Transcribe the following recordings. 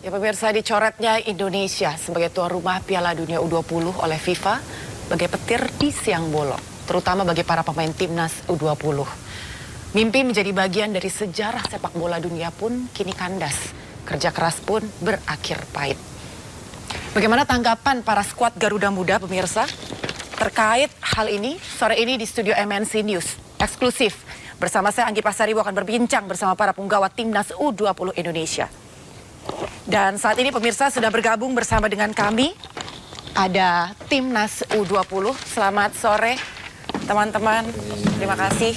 Ya pemirsa, dicoretnya Indonesia sebagai tuan rumah Piala Dunia U20 oleh FIFA bagai petir di siang bolong, terutama bagi para pemain timnas U20. Mimpi menjadi bagian dari sejarah sepak bola dunia pun kini kandas. Kerja keras pun berakhir pahit. Bagaimana tanggapan para skuad Garuda Muda pemirsa terkait hal ini? Sore ini di studio MNC News eksklusif bersama saya Anggi Pasaribu akan berbincang bersama para punggawa timnas U20 Indonesia. Dan saat ini pemirsa sudah bergabung bersama dengan kami ada timnas U20. Selamat sore teman-teman. Terima kasih.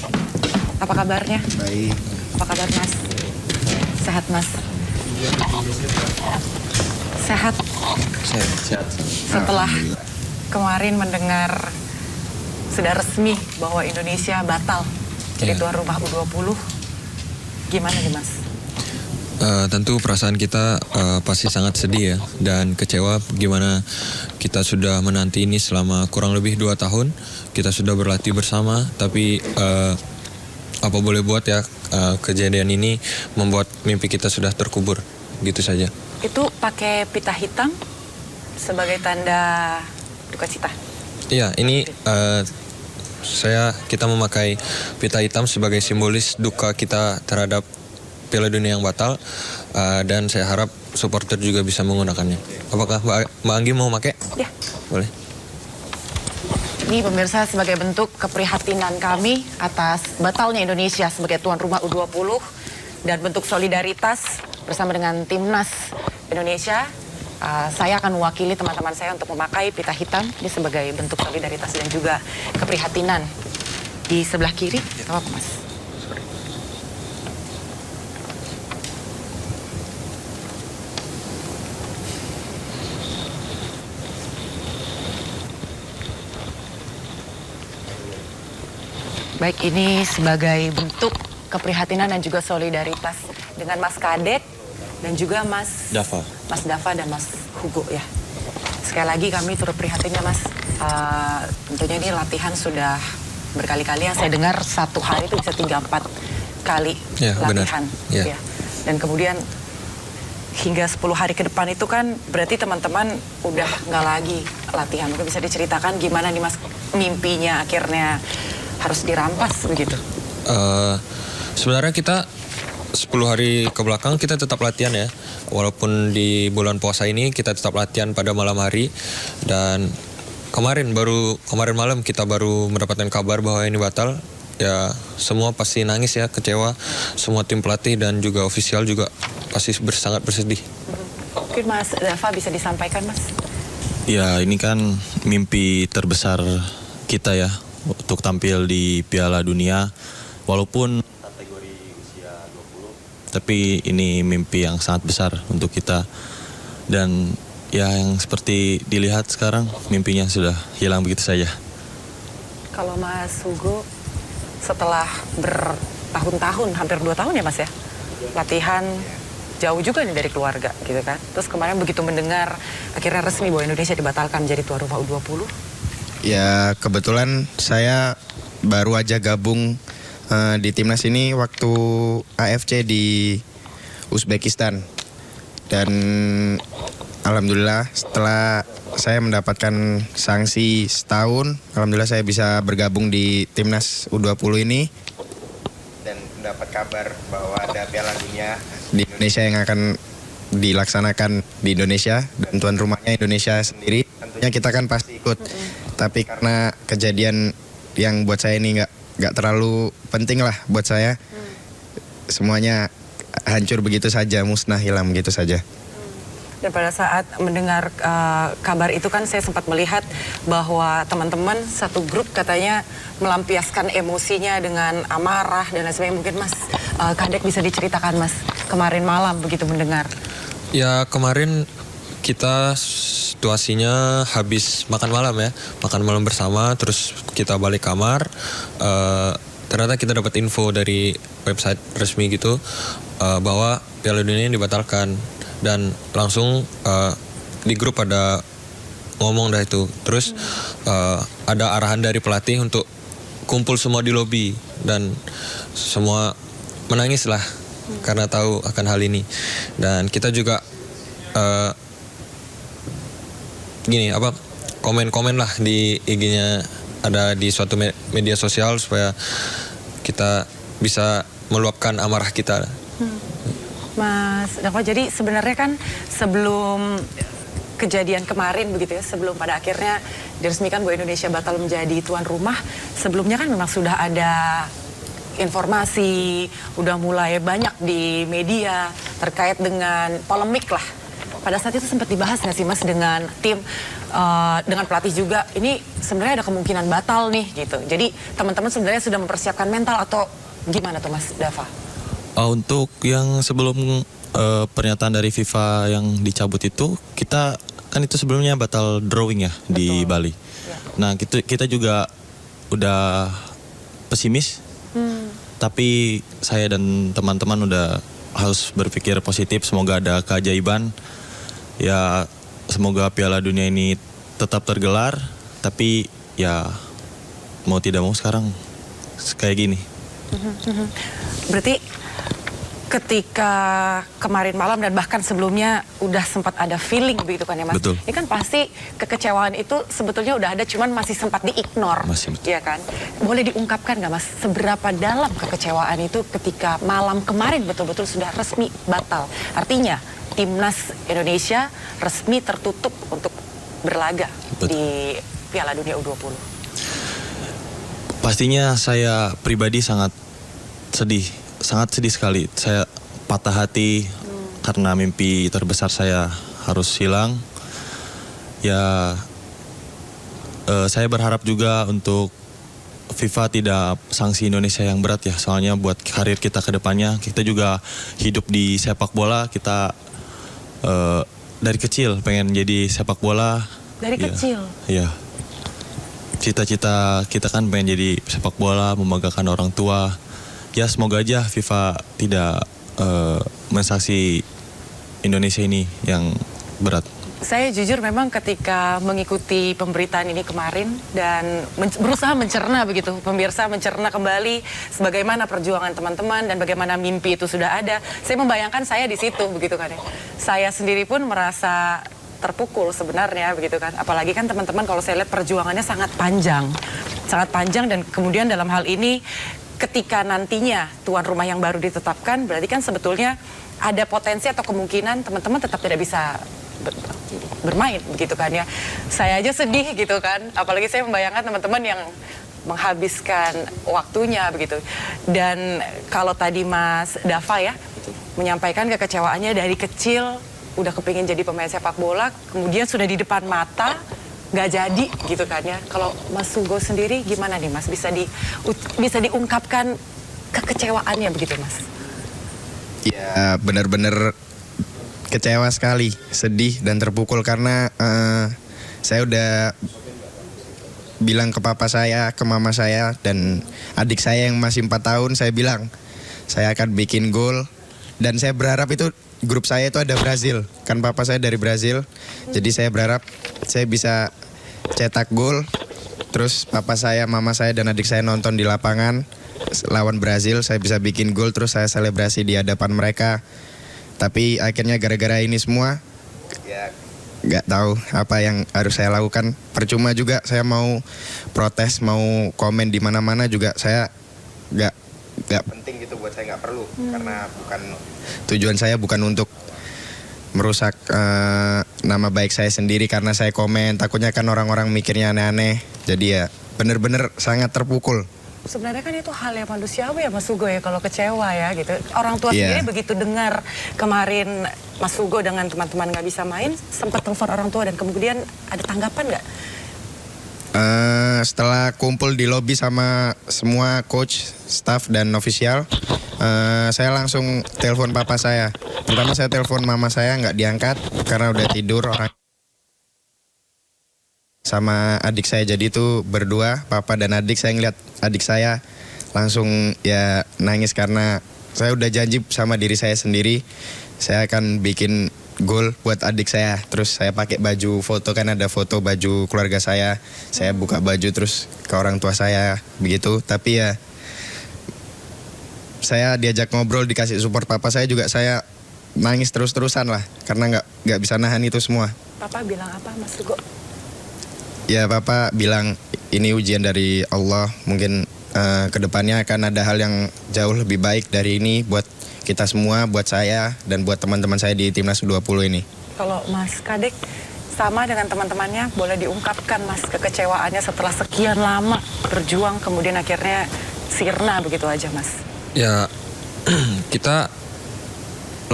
Apa kabarnya? Baik. Apa kabar Mas? Sehat Mas? Sehat? Sehat. Setelah kemarin mendengar sudah resmi bahwa Indonesia batal jadi tuan rumah U20, gimana nih Mas? Tentu perasaan kita pasti sangat sedih ya, dan kecewa gimana kita sudah menanti ini selama kurang lebih 2 tahun. Kita sudah berlatih bersama, tapi apa boleh buat ya, kejadian ini membuat mimpi kita sudah terkubur, gitu saja. Itu pakai pita hitam sebagai tanda duka cita? Iya, ini kita memakai pita hitam sebagai simbolis duka kita terhadap Piala Dunia yang batal, dan saya harap supporter juga bisa menggunakannya. Apakah Mbak Anggi mau pakai? Ya. Boleh. Ini pemirsa sebagai bentuk keprihatinan kami atas batalnya Indonesia sebagai tuan rumah U20 dan bentuk solidaritas bersama dengan timnas Indonesia. Saya akan mewakili teman-teman saya untuk memakai pita hitam ini sebagai bentuk solidaritas dan juga keprihatinan. Di sebelah kiri, apa Mas? Baik, ini sebagai bentuk keprihatinan dan juga solidaritas dengan Mas Kadek dan juga Mas Dava dan Mas Hugo ya. Sekali lagi kami turut prihatin ya Mas. Tentunya ini latihan sudah berkali-kali ya. Saya dengar satu hari itu bisa 3-4 kali ya, latihan. Ya. Ya. Dan kemudian hingga 10 hari ke depan itu kan berarti teman-teman udah nggak lagi latihan. Mungkin bisa diceritakan gimana nih Mas mimpinya akhirnya harus dirampas begitu? Sebenarnya kita 10 hari ke belakang kita tetap latihan ya. Walaupun di bulan puasa ini kita tetap latihan pada malam hari. Dan kemarin malam kita baru mendapatkan kabar bahwa ini batal. Ya semua pasti nangis ya, kecewa. Semua tim pelatih dan juga ofisial juga pasti sangat bersedih. Mungkin Mas Dava bisa disampaikan Mas? Ya, ini kan mimpi terbesar kita ya untuk tampil di Piala Dunia. Walaupun kategori usia 20, tapi ini mimpi yang sangat besar untuk kita. Dan ya yang seperti dilihat sekarang, mimpinya sudah hilang begitu saja. Kalau Mas Hugo setelah bertahun-tahun, hampir 2 tahun ya Mas ya, latihan jauh juga nih dari keluarga gitu kan. Terus kemarin begitu mendengar akhirnya resmi bahwa Indonesia dibatalkan menjadi tuan rumah U20. Ya kebetulan saya baru aja gabung di timnas ini waktu AFC di Uzbekistan. Dan alhamdulillah setelah saya mendapatkan sanksi setahun, alhamdulillah saya bisa bergabung di timnas U20 ini. Dan mendapat kabar bahwa ada Piala Dunia di Indonesia yang akan dilaksanakan di Indonesia. Dan tuan rumahnya Indonesia sendiri, tentunya kita kan pasti ikut. Tapi karena kejadian yang buat saya ini nggak terlalu penting lah buat saya, semuanya hancur begitu saja, musnah, hilang begitu saja. Dan pada saat mendengar kabar itu kan saya sempat melihat bahwa teman-teman satu grup katanya melampiaskan emosinya dengan amarah dan lain sebagainya. Mungkin Mas Kadek bisa diceritakan Mas kemarin malam begitu mendengar. Ya kemarin kita situasinya habis makan malam ya, makan malam bersama, terus kita balik kamar, ternyata kita dapat info dari website resmi gitu bahwa Piala Dunia ini dibatalkan, dan langsung di grup ada ngomong dah itu, terus ada arahan dari pelatih untuk kumpul semua di lobi, dan semua menangis lah karena tahu akan hal ini. Dan kita juga eh, gini apa komen-komen lah di IG-nya, ada di suatu media sosial supaya kita bisa meluapkan amarah kita. Mas Dava, jadi sebenarnya kan sebelum kejadian kemarin begitu ya, sebelum pada akhirnya diresmikan bahwa Indonesia batal menjadi tuan rumah, sebelumnya kan memang sudah ada informasi, udah mulai banyak di media terkait dengan polemik lah. Pada saat itu sempat dibahas nggak sih Mas dengan tim, dengan pelatih juga, ini sebenarnya ada kemungkinan batal nih gitu. Jadi teman-teman sebenarnya sudah mempersiapkan mental atau gimana tuh Mas Dava? Untuk yang sebelum pernyataan dari FIFA yang dicabut itu, kita kan itu sebelumnya batal drawing ya di Betul. Bali. Ya. Nah kita juga udah pesimis, tapi saya dan teman-teman udah harus berpikir positif, semoga ada keajaiban. Ya semoga Piala Dunia ini tetap tergelar, tapi ya mau tidak mau sekarang kayak gini. Berarti ketika kemarin malam dan bahkan sebelumnya udah sempat ada feeling begitu kan ya Mas? Betul. Ini kan pasti kekecewaan itu sebetulnya udah ada, cuman masih sempat diignore. Masih, betul. Iya kan? Boleh diungkapkan nggak Mas, seberapa dalam kekecewaan itu ketika malam kemarin betul-betul sudah resmi batal? Artinya Timnas Indonesia resmi tertutup untuk berlaga Betul. di Piala Dunia U20. Pastinya saya pribadi sangat sedih sekali. Saya patah hati karena mimpi terbesar saya harus hilang. Ya, saya berharap juga untuk FIFA tidak sanksi Indonesia yang berat ya. Soalnya buat karir kita ke depannya, kita juga hidup di sepak bola. Kita dari kecil pengen jadi sepak bola. Dari Ya, kecil? Iya. Cita-cita kita kan pengen jadi sepak bola, membanggakan orang tua. Ya semoga aja FIFA tidak mensanksi Indonesia ini yang berat. Saya jujur memang ketika mengikuti pemberitaan ini kemarin dan berusaha mencerna begitu, pemirsa mencerna kembali sebagaimana perjuangan teman-teman dan bagaimana mimpi itu sudah ada. Saya membayangkan saya di situ begitu kan ya. Saya sendiri pun merasa terpukul sebenarnya begitu kan. Apalagi kan teman-teman kalau saya lihat perjuangannya sangat panjang dan kemudian dalam hal ini ketika nantinya tuan rumah yang baru ditetapkan, berarti kan sebetulnya ada potensi atau kemungkinan teman-teman tetap tidak bisa bermain begitu kan ya. Saya aja sedih gitu kan, apalagi saya membayangkan teman-teman yang menghabiskan waktunya begitu. Dan kalau tadi Mas Dava ya menyampaikan kekecewaannya dari kecil udah kepingin jadi pemain sepak bola, kemudian sudah di depan mata nggak jadi gitu kan ya. Kalau Mas Sugo sendiri gimana nih Mas, bisa diungkapkan kekecewaannya begitu Mas? Ya benar-benar kecewa sekali, sedih dan terpukul karena saya udah bilang ke papa saya, ke mama saya dan adik saya yang masih 4 tahun, saya bilang saya akan bikin gol dan saya berharap itu grup saya itu ada Brazil, kan papa saya dari Brazil, jadi saya berharap saya bisa cetak gol, terus papa saya, mama saya dan adik saya nonton di lapangan lawan Brazil, saya bisa bikin gol terus saya selebrasi di hadapan mereka. Tapi akhirnya gara-gara ini semua ya nggak tahu apa yang harus saya lakukan. Percuma juga saya mau protes, mau komen di mana-mana juga saya nggak penting gitu buat saya, nggak perlu karena tujuan saya bukan untuk merusak nama baik saya sendiri karena saya komen, takutnya kan orang-orang mikirnya aneh-aneh. Jadi ya bener-bener sangat terpukul. Sebenarnya kan itu hal yang manusiawi ya Mas Sugo ya, kalau kecewa ya gitu. Orang tua Iya. sendiri begitu dengar kemarin Mas Sugo dengan teman-teman nggak bisa main, sempat telepon orang tua dan kemudian ada tanggapan nggak? Setelah kumpul di lobi sama semua coach, staff dan official, saya langsung telepon papa saya. Pertama saya telepon mama saya, nggak diangkat karena udah tidur orang. Sama adik saya, jadi itu berdua, papa dan adik. Saya ngeliat adik saya langsung ya nangis karena saya udah janji sama diri saya sendiri, saya akan bikin gol buat adik saya. Terus saya pakai baju foto, kan ada foto baju keluarga saya buka baju terus ke orang tua saya begitu. Tapi ya saya diajak ngobrol, dikasih support papa saya juga, saya nangis terus-terusan lah karena nggak bisa nahan itu semua. Papa bilang apa Mas Sugo? Ya Papa bilang ini ujian dari Allah, mungkin kedepannya akan ada hal yang jauh lebih baik dari ini buat kita semua, buat saya dan buat teman-teman saya di Timnas U20 ini. Kalau Mas Kadek sama dengan teman-temannya, boleh diungkapkan Mas kekecewaannya setelah sekian lama berjuang kemudian akhirnya sirna begitu aja Mas? Ya kita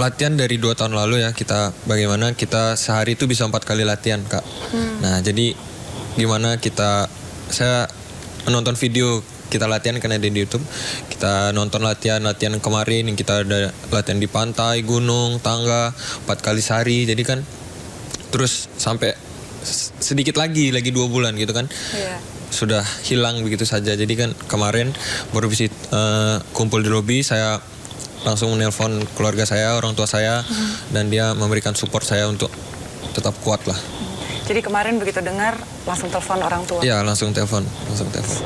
latihan dari 2 tahun lalu ya, bagaimana kita sehari itu bisa 4 kali latihan Kak. Nah jadi gimana saya menonton video kita latihan karena ada di YouTube. Kita nonton latihan kemarin yang kita ada latihan di pantai, gunung, tangga 4 kali sehari. Jadi kan terus sampai sedikit lagi 2 bulan gitu kan. Iya. Sudah hilang begitu saja. Jadi kan kemarin baru bisa kumpul di lobi, saya langsung menelpon keluarga saya, orang tua saya, dan dia memberikan support saya untuk tetap kuat lah. Jadi kemarin begitu dengar langsung telepon orang tua? Iya langsung telepon.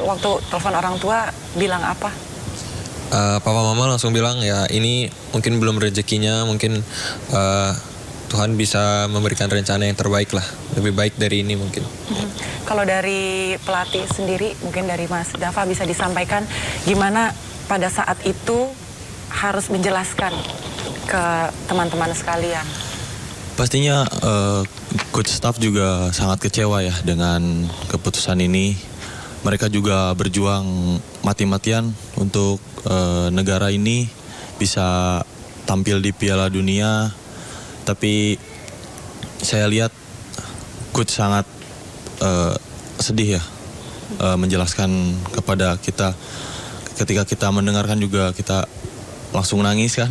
Waktu telepon orang tua bilang apa? Papa mama langsung bilang ya ini mungkin belum rezekinya, mungkin Tuhan bisa memberikan rencana yang terbaik lah, lebih baik dari ini mungkin. Kalau dari pelatih sendiri, mungkin dari Mas Dava bisa disampaikan gimana pada saat itu harus menjelaskan ke teman-teman sekalian? Pastinya coach staff juga sangat kecewa ya dengan keputusan ini. Mereka juga berjuang mati-matian untuk negara ini bisa tampil di Piala Dunia. Tapi saya lihat coach sangat sedih ya menjelaskan kepada kita. Ketika kita mendengarkan juga kita langsung nangis kan.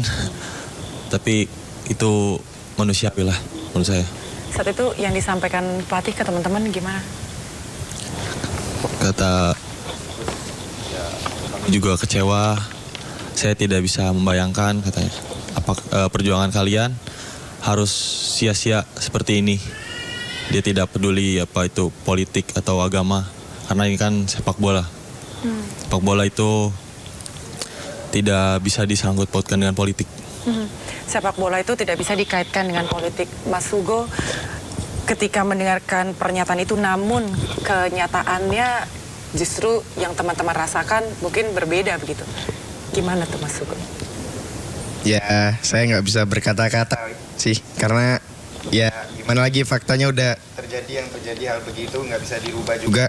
Tapi itu manusiawi lah menurut saya. Saat itu yang disampaikan pelatih ke teman-teman gimana? Kata ya, kami juga kecewa. Saya tidak bisa membayangkan katanya perjuangan kalian harus sia-sia seperti ini. Dia tidak peduli apa itu politik atau agama karena ini kan sepak bola. Sepak bola itu tidak bisa disangkut pautkan dengan politik. Sepak bola itu tidak bisa dikaitkan dengan politik. Mas Sugo ketika mendengarkan pernyataan itu, namun kenyataannya justru yang teman-teman rasakan mungkin berbeda begitu. Gimana tuh Mas Sugo? Ya saya nggak bisa berkata-kata sih karena ya gimana lagi, faktanya udah terjadi hal begitu, nggak bisa dirubah juga.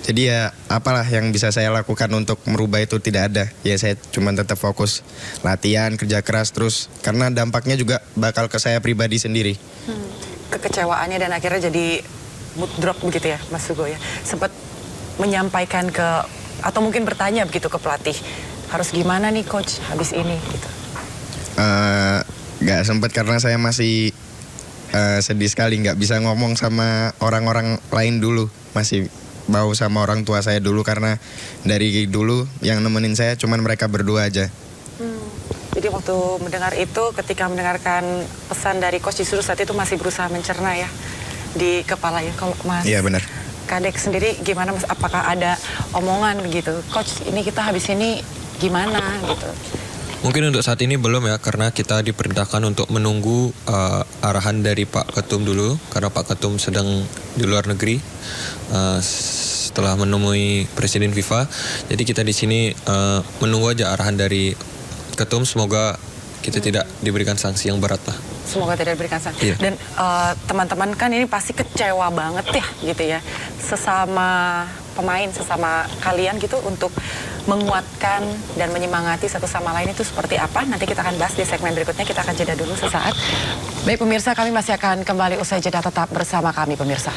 Jadi ya apalah yang bisa saya lakukan untuk merubah itu tidak ada. Ya saya cuma tetap fokus latihan, kerja keras terus. Karena dampaknya juga bakal ke saya pribadi sendiri. Kekecewaannya dan akhirnya jadi mood drop begitu ya Mas Sugo ya. Sempat menyampaikan atau mungkin bertanya begitu ke pelatih. Harus gimana nih coach habis ini gitu. Nggak sempat karena saya masih sedih sekali. Nggak bisa ngomong sama orang-orang lain dulu. Masih bau sama orang tua saya dulu karena dari dulu yang nemenin saya cuman mereka berdua aja. Jadi waktu mendengar itu, ketika mendengarkan pesan dari coach justru saat itu masih berusaha mencerna ya di kepala ya. Kalau Mas Iya benar. Kadek sendiri gimana Mas? Apakah ada omongan gitu, coach ini kita habis ini gimana gitu? Mungkin untuk saat ini belum ya, karena kita diperintahkan untuk menunggu arahan dari Pak Ketum dulu, karena Pak Ketum sedang di luar negeri setelah menemui Presiden FIFA. Jadi kita di sini menunggu aja arahan dari Ketum, semoga kita tidak diberikan sanksi yang berat lah. Semoga tidak diberikan sanksi. Iya. Dan teman-teman kan ini pasti kecewa banget ya gitu ya. Sesama pemain, sesama kalian gitu untuk menguatkan dan menyemangati satu sama lain itu seperti apa? Nanti kita akan bahas di segmen berikutnya. Kita akan jeda dulu sesaat. Baik pemirsa, kami masih akan kembali usai jeda, tetap bersama kami pemirsa.